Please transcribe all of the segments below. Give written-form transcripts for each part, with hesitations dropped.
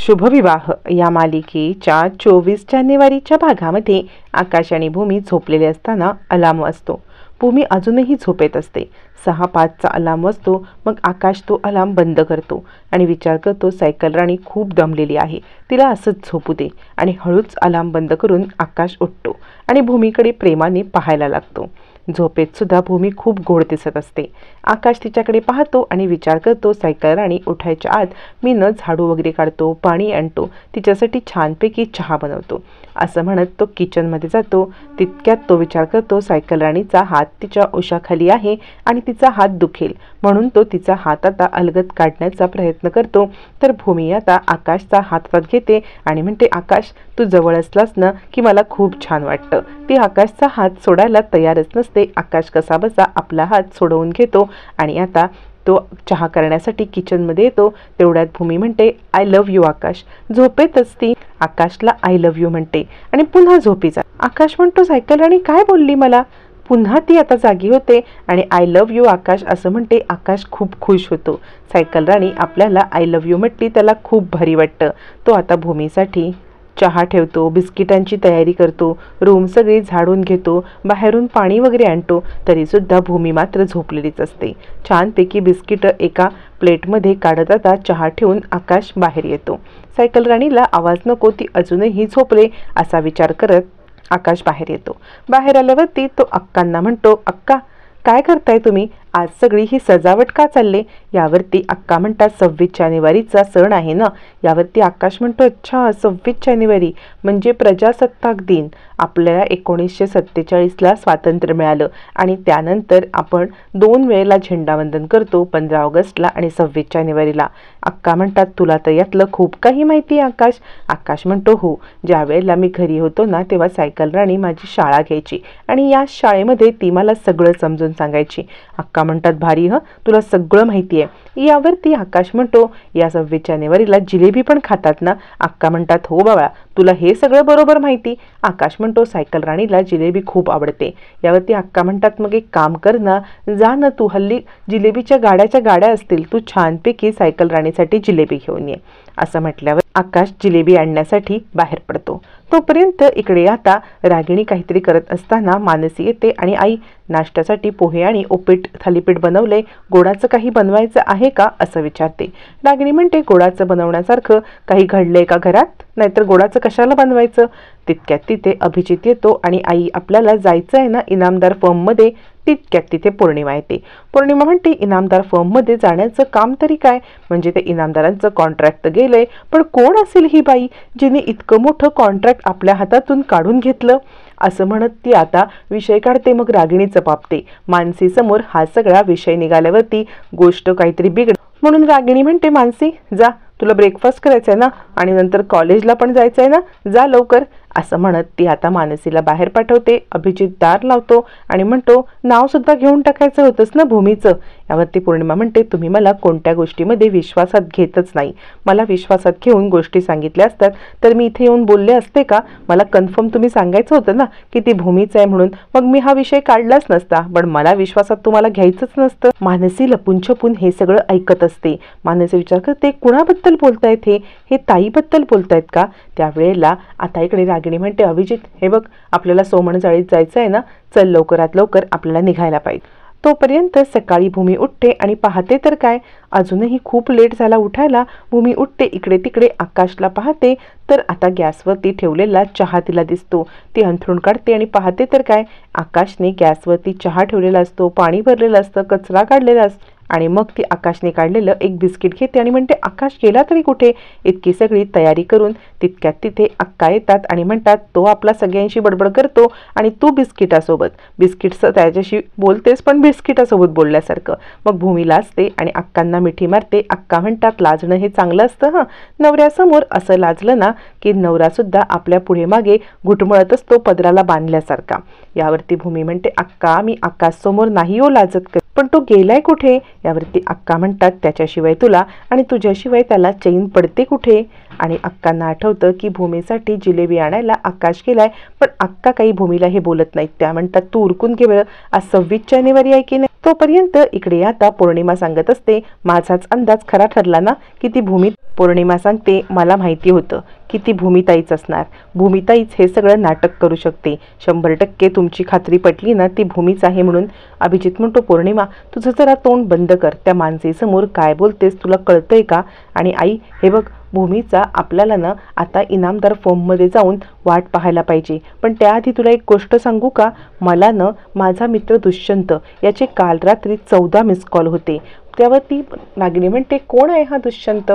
शुभविवाह या मालिकेच्या 24 जानेवारीच्या भागामध्ये आकाश आणि भूमी झोपलेले असताना अलार्म वाजतो. भूमी अजूनही झोपेत असते. 6:05चा अलार्म वाजतो. मग आकाश तो अलार्म बंद करतो आणि विचार करतो सायकल राणी खूप दमलेली आहे, तिला असंच झोपू दे. आणि हळूच अलार्म बंद करून आकाश उठतो आणि भूमीकडे प्रेमाने पाहायला लागतो. झोपेत सुद्धा भूमी खूप गोड दिसत असते. आकाश तिच्याकडे पाहतो आणि विचार करतो सायकल राणी उठायच्या आत मी न झाडू वगैरे काढतो, पाणी आणतो, तिच्यासाठी छानपैकी चहा बनवतो असं म्हणत तो किचनमध्ये जातो. तितक्यात तो विचार करतो सायकल राणीचा हात तिच्या उशाखाली आहे आणि तिचा हात दुखेल, म्हणून तो तिचा हात आता अलगद काढण्याचा प्रयत्न करतो. तर भूमी आता आकाशचा हातात घेते आणि म्हणते आकाश तू जवळ असलास ना की मला खूप छान वाटतं. ती आकाशचा हात सोडायला तयारच नसते. आकाश कसा बसा आपला हात सोडवून घेतो आणि आता तो चहा करण्यासाठी किचनमध्ये येतो. तेवढ्यात भूमी म्हणते आय लव्ह यू आकाश. झोपेतच ती आकाशला आय लव्ह यू म्हणते आणि पुन्हा झोपीचा. आकाश म्हणतो सायकल राणी काय बोलली मला. पुन्हा ती आता जागी होते आणि आय लव्ह यू आकाश असं म्हणते. आकाश खूप खुश होतो. सायकल राणी आपल्याला आय लव्ह यू म्हटली त्याला खूप भारी वाटतं. तो आता भूमीसाठी चहा ठेवतो, बिस्किटांची तयारी करतो, रूम सगळी झाडून घेतो, बाहेरून पाणी वगैरे आणतो. तरीसुद्धा भूमी मात्र झोपलेलीच असते. छानपैकी बिस्किटं एका प्लेटमध्ये काढत आता चहा ठेवून आकाश बाहेर येतो. सायकल राणीला आवाज नको, ती अजूनही झोपले असा विचार करत आकाश बाहेर येतो. बाहेर आल्यावरती तो अक्कांना म्हणतो अक्का काय करताय तुम्ही, आज सगळी ही सजावट का चालले. यावरती अक्का म्हणतात 26 जानेवारीचा सण आहे ना. यावरती आकाश म्हणतो अच्छा 26 जानेवारी म्हणजे प्रजासत्ताक दिन. आपल्याला 1947ला स्वातंत्र्य मिळालं आणि त्यानंतर आपण 2 वेळेला झेंडावंदन करतो, 15 ऑगस्टला आणि 26 जानेवारीला. अक्का म्हणतात तुला तर यातलं खूप काही माहिती आहे आकाश. आकाश म्हणतो हो, ज्या वेळेला मी घरी होतो ना तेव्हा सायकल राणी माझी शाळा घ्यायची आणि या शाळेमध्ये ती मला सगळं समजून सांगायची. अक्का म्हणतात भारी तुला सगळं माहिती आहे. यावरती आकाश म्हणतो या 26 जानेवारीला जिलेबी पण खातात ना. अक्का म्हणतात हो बाबा तुला हे सगळं बरोबर माहिती. आकाश म्हणतो सायकल राणीला जिलेबी खूप आवडते. यावरती अक्का म्हणतात मग एक काम कर ना, जा ना तू, हल्ली जिलेबीच्या गाड्या असतील, तू छानपैकी सायकल राणीसाठी जिलेबी घेऊन ये. असं म्हटल्यावर आकाश जिलेबी आणण्यासाठी बाहेर पडतो. तोपर्यंत इकडे आता रागिणी काहीतरी करत असताना मानसी येते आणि आई नाश्त्यासाठी पोहे आणि उपीट थालीपीठ बनवले, गोडाचं काही बनवायचं आहे का असं विचारते. रागिणी म्हणते गोडाचं बनवण्यासारखं काही घडलंय का घरात, नाहीतर गोडाचं कशाला बनवायचं. तितक्यात तिथे अभिजित येतो आणि आई आपल्याला जायचं आहे ना इनामदार फर्ममध्ये. तितक्यात तिथे पौर्णिमा येते. पौर्णिमा म्हणते इनामदार फर्ममध्ये जाण्याचं काम तरी काय, म्हणजे ते इनामदारांचं कॉन्ट्रॅक्ट तर गेलंय, पण कोण असेल ही बाई जिने इतकं मोठं कॉन्ट्रॅक्ट आपल्या हातातून काढून घेतलं. असं म्हणत ती आता विषय काढते. मग रागिणी चपापते. मानसी समोर हा सगळा विषय निघाल्यावरती गोष्ट काहीतरी बिघड, म्हणून रागिणी म्हणते मानसी जा, तुला ब्रेकफास्ट करायचा आहे ना आणि नंतर कॉलेजला पण जायचं आहे ना, जा लवकर. असं म्हणत ती आता मानसीला बाहेर पाठवते. अभिजित दार लावतो आणि म्हणतो नाव सुद्धा घेऊन टाकायचं होतंच ना भूमीचं. यावरती पौर्णिमा म्हणते तुम्ही मला कोणत्या गोष्टीमध्ये विश्वासात घेतच नाही. मला विश्वासात घेऊन गोष्टी सांगितल्या असतात तर मी इथे येऊन बोलले असते का. मला कन्फर्म तुम्ही सांगायचं होतं ना की ती भूमीचं आहे म्हणून, मग मी हा विषय काढलाच नसता, पण मला विश्वासात तुम्हाला घ्यायचंच नसतं. मानसी लपून छपून हे सगळं ऐकत असते. मानसी विचार करते कुणाबद्दल बोलतायत हे ताईबद्दल बोलतायत का. त्यावेळेला आता इकडे रागिणी म्हणते अभिजित हे बघ आपल्याला सोमणचाळीत जायचं आहे ना, चल लवकरात लवकर आपल्याला निघायला पाहिजे. तोपर्यंत सकाळी भूमी उठते आणि पाहते तर काय अजूनही खूप लेट झाला उठायला. भूमी उठते, इकडे तिकडे आकाशला पाहते तर आता गॅसवरती ठेवलेला चहा तिला दिसतो. ती अंथरूण काढते आणि पाहते तर काय आकाशने गॅसवरती चहा ठेवलेला असतो, पाणी भरलेलं असतं, कचरा काढलेला असतो आणि मग ती आकाशने काढलेलं एक बिस्किट घेते आणि म्हणते आकाश गेला तरी कुठे. इतकी सगळी तयारी करून तितक्यात तिथे अक्का येतात आणि म्हणतात तो आपला सगळ्यांशी बडबड करतो आणि तू बिस्किटचं त्याच्याशी बोलतेस पण बिस्किटासोबत बोलल्यासारखं. मग भूमी लाजते आणि अक्कांना मिठी मारते. अक्का म्हणतात लाजणं हे चांगलं असतं नवऱ्यासमोर असं लाजलं ना की नवरासुद्धा आपल्या पुढे मागे घुटमळत असतो पदराला बांधल्यासारखा. यावरती भूमी म्हणते अक्का मी आकाशसमोर नाही हो लाजत, पण तो गेलाय कुठे. यावरती अक्का म्हणतात त्याच्याशिवाय तुला आणि तुझ्याशिवाय त्याला चैन पडते कुठे. आणि अक्कांना आठवतं की भूमीसाठी जिलेबी आणायला आकाश गेलाय, पण अक्का काही भूमीला हे बोलत नाहीत. त्या म्हणतात तू उरकून घे बरं, आज 26 जानेवारी आहे की नाही. तोपर्यंत इकडे आता पौर्णिमा सांगत असते, माझाच अंदाज खरा ठरला ना की ती भूमी. पौर्णिमा सांगते, मला माहिती होतं की ती भूमिताईच असणार. भूमिताईच हे सगळं नाटक करू शकते. 100% तुमची खात्री पटली ना ती भूमीच आहे म्हणून. अभिजित म्हणतो, पौर्णिमा तुझं जरा तोंड बंद कर. त्या माणसेसमोर काय बोलतेस तुला कळतंय का? आणि आई हे बघ, भूमीचा आपल्याला ना आता इनामदार फॉर्ममध्ये जाऊन वाट पाहायला पाहिजे. पण त्याआधी तुला एक गोष्ट सांगू का? मला न माझा मित्र दुष्यंत याचे काल रात्री 14 मिस कॉल होते. त्यावरती नागिनी म्हणते, कोण आहे हा दुष्यंत?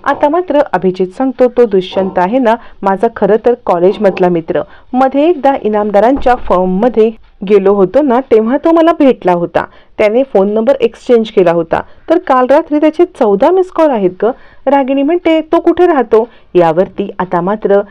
आता मात्र अभिजित सांगतो, तो दुष्यंत आहे ना माझा खरं तर कॉलेजमधला मित्र. मध्ये एकदा इनामदारांच्या फर्ममध्ये गेलो होतो ना तेव्हा तो मला भेटला होता. त्याने फोन नंबर एक्सचेंज केला होता. तर काल रात्री त्याचे 14 मिस कॉल आहेत ग. रागिणी म्हणते, तो कुठे राहतो? यावरती आता मात्र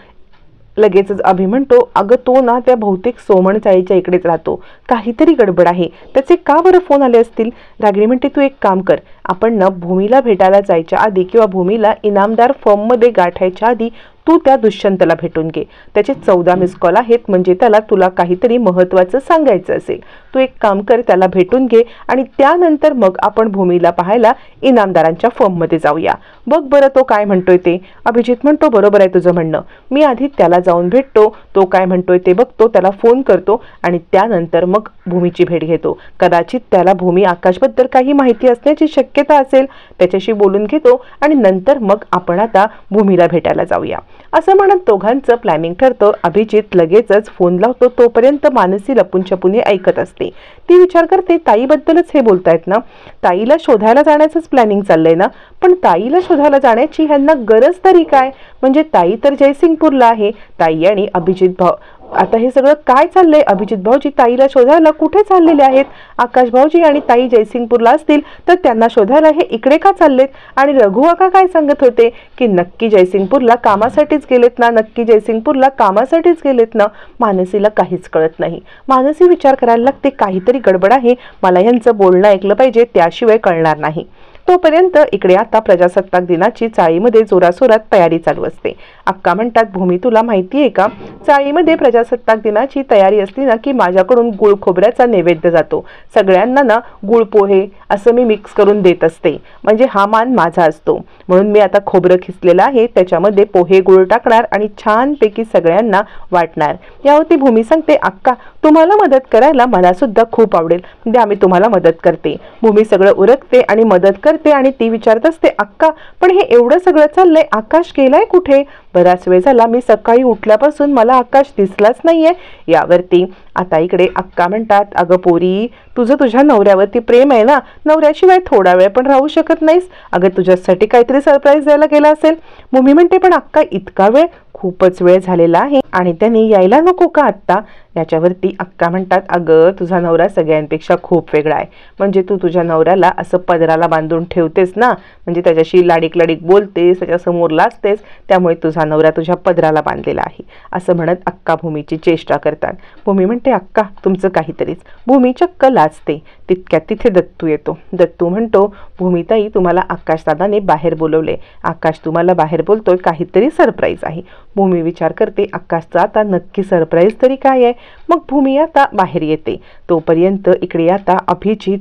लगेचच अभि म्हणतो, अगं तो ना त्या बहुतेक सोमण चाळीच्या इकडेच राहतो. काहीतरी गडबड आहे. त्याचे का बरं फोन आले असतील? रागिणी म्हणते, तू एक काम कर, आपण ना भूमीला भेटायला जायच्या आधी किंवा भूमीला इनामदार फर्ममध्ये गाठायच्या आधी तू त्या दुष्यंतला भेटून घे. त्याचे 14 मिस कॉल आहेत म्हणजे त्याला तुला काहीतरी महत्त्वाचं सांगायचं असेल. तू एक काम कर, त्याला भेटून घे आणि त्यानंतर मग आपण भूमीला पाहायला इनामदारांच्या फर्ममध्ये जाऊया. बघ बरं तो काय म्हणतोय ते. अभिजित म्हणतो, बरोबर आहे तुझं म्हणणं. मी आधी त्याला जाऊन भेटतो, तो काय म्हणतोय ते बघतो, त्याला फोन करतो आणि त्यानंतर मग भूमीची भेट घेतो. कदाचित त्याला भूमी आकाशबद्दल काही माहिती असण्याची शक्यता असेल. त्याच्याशी बोलून घेतो आणि नंतर मग आपण आता भूमीला भेटायला जाऊया. असं म्हणत दोघांचं प्लॅनिंग ठरतं. अभिजित लगेचच फोन लावतो. तोपर्यंत मानसी लपून छपून हे ऐकत असते. ती विचार करते, ताईबद्दलच हे बोलतायत ना, ताईला शोधायला जाण्याचंच प्लॅनिंग चाललंय ना. पण ताईला शोधायला जाण्याची ह्यांना गरज तरी काय? म्हणजे ताई तर जयसिंगपूरला आहे. ताई आणि अभिजित भाऊ आता हे सगळं काय चाललंय? अभिजित भाऊजी ताईला शोधायला कुठे चाललेले आहेत? आकाश भाऊजी आणि ताई जयसिंगपूरला असतील तर त्यांना शोधायला हे इकडे का चाललेत? आणि रघु आका काय सांगत होते की नक्की जयसिंगपूरला कामासाठीच गेलेत ना, नक्की जयसिंगपूरला कामासाठीच गेलेत ना. मानसीला काहीच कळत नाही. मानसी विचार करायला लागते, काहीतरी गडबड आहे. मला यांचं बोलणं ऐकलं पाहिजे, त्याशिवाय कळणार नाही. तोपर्यंत इकडे आता प्रजासत्ताक दिनाची चाळीमध्ये जोराशोरात तयारी चालू असते. अक्का म्हणतात, भूमी तुला माहिती आहे का, चाळीमध्ये प्रजासत्ताक दिनाची तयारी असली ना की माझ्याकडून गुळ खोबऱ्याचा नैवेद्य जातो. सगळ्यांना ना गुळ पोहे असं मी मिक्स करून देत असते. म्हणजे हा मान माझा असतो. म्हणून मी आता खोबरं खिसलेलं आहे, त्याच्यामध्ये पोहे गुळ टाकणार आणि छानपैकी सगळ्यांना वाटणार. यावरती भूमी सांगते, अक्का तुम्हाला मदत करायला मला सुद्धा खूप आवडेल, द्या मी तुम्हाला मदत करते. भूमी सगळं उरकते आणि मदत करते आणि ती विचारत असते, अक्का पण हे एवढं सगळं चाललंय, आकाश गेलाय कुठे? बराच वेळ झाला, मी सकाळी उठल्यापासून मला आकाश दिसलाच नाहीये. यावरती आता इकडे अक्का म्हणतात, अगं पोरी तुझं तुझ्या नवऱ्यावरती प्रेम आहे ना, नवऱ्याशिवाय थोडा वेळ पण राहू शकत नाहीस. अगं तुझ्यासाठी काहीतरी सरप्राईज द्यायला गेला असेल. भूमी म्हणते, पण अक्का इतका वेळ? खूपच वेळ झालेला आहे आणि त्याने यायला नको का आत्ता? याच्यावरती अक्का म्हणतात, अगं तुझा नवरा सगळ्यांपेक्षा खूप वेगळा आहे. म्हणजे तू तुझ्या नवऱ्याला असं पदराला बांधून ठेवतेस ना, म्हणजे त्याच्याशी लाडीक लाडीक बोलतेस, त्याच्यासमोर लाजतेस, त्यामुळे तुझा नवरा तुझ्या पदराला बांधलेला आहे असं म्हणत अक्का भूमीची चेष्टा करतात. भूमी म्हणते, अक्का तुमचं काहीतरीच. भूमी चक्क लाजते. तितक्यात तिथे दत्तू येतो. दत्तू म्हणतो, भूमिताई तुम्हाला आकाशदादाने बाहेर बोलवले. आकाश तुम्हाला बाहेर बोलतोय, काहीतरी सरप्राईज आहे. भूमी विचार करते, आकाशचा आता नक्की सरप्राईज तरी काय आहे? मग भूमी आता बाहेर येते. तोपर्यंत इकडे आता अभिजित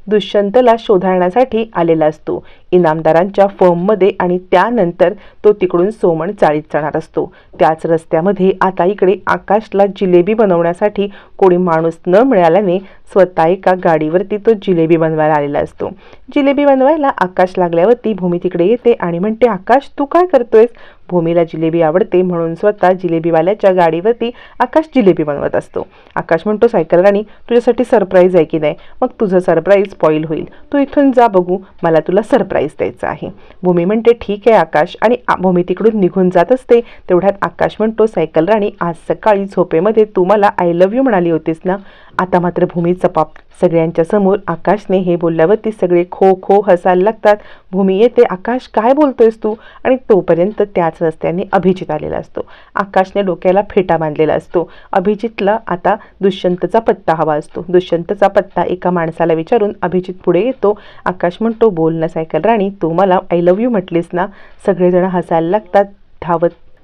दुष्यंतला शोधण्यासाठी आलेला असतो इनामदारांच्या फर्ममध्ये आणि त्यानंतर तो तिकडून सोमण चाळीत जाणार असतो. त्याच रस्त्यामध्ये आता इकडे आकाशला जिलेबी बनवण्यासाठी कोणी माणूस न मिळाल्याने स्वतः एका गाडीवरती तो जिलेबी बनवायला आलेला असतो. जिलेबी बनवायला आकाश लागल्यावरती भूमी तिकडे येते आणि म्हणते, आकाश तू काय करतोयस? भूमीला जिलेबी आवडते म्हणून स्वतः जिलेबीवाल्याच्या गाडीवरती आकाश जिलेबी बनवत असतो. आकाश म्हणतो, सायकल राणी तुझ्यासाठी सरप्राईज आहे की नाही? मग तुझं सरप्राईज स्पॉईल होईल, तू इथून जा बघू, मला तुला सरप्राईज द्यायचं आहे. भूमी म्हणते, ठीक आहे आकाश, आणि भूमी तिकडून निघून जात असते. तेवढ्यात आकाश म्हणतो, सायकल राणी आज सकाळी झोपेमध्ये तू मला आय लव्ह यू म्हणाली होतीस ना? आता मात्र भूमी चपाप. सगळ्यांच्या समोर आकाशने हे बोलल्यावरती सगळे खो खो हसायला लागतात. भूमी येते, आकाश काय बोलतोयस तू? आणि तोपर्यंत त्याच रस्त्याने अभिजित आलेला असतो. आकाशने डोक्याला फेटा बांधलेला असतो. अभिजितला आता दुष्यंतचा पत्ता हवा असतो. दुष्यंतचा पत्ता एका माणसाला विचारून अभिजित पुढे येतो. आकाश म्हणतो, बोल ना सायकल राणी, तू मला आय लव्ह यू म्हटलीस ना? सगळेजण हसायला लागतात.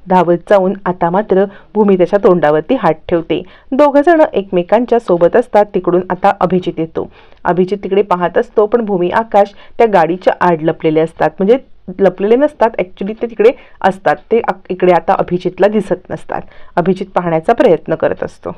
धावत जाऊन आता मात्र भूमी त्याच्या तोंडावरती हात ठेवते. दोघं जण एकमेकांच्या सोबत असतात. तिकडून आता अभिजित येतो. अभिजित तिकडे पाहत असतो, पण भूमी आकाश त्या गाडीच्या आड लपलेले असतात. म्हणजे लपलेले नसतात, ॲक्च्युली ते तिकडे असतात. ते इकडे आता अभिजितला दिसत नसतात. अभिजित पाहण्याचा प्रयत्न करत असतो.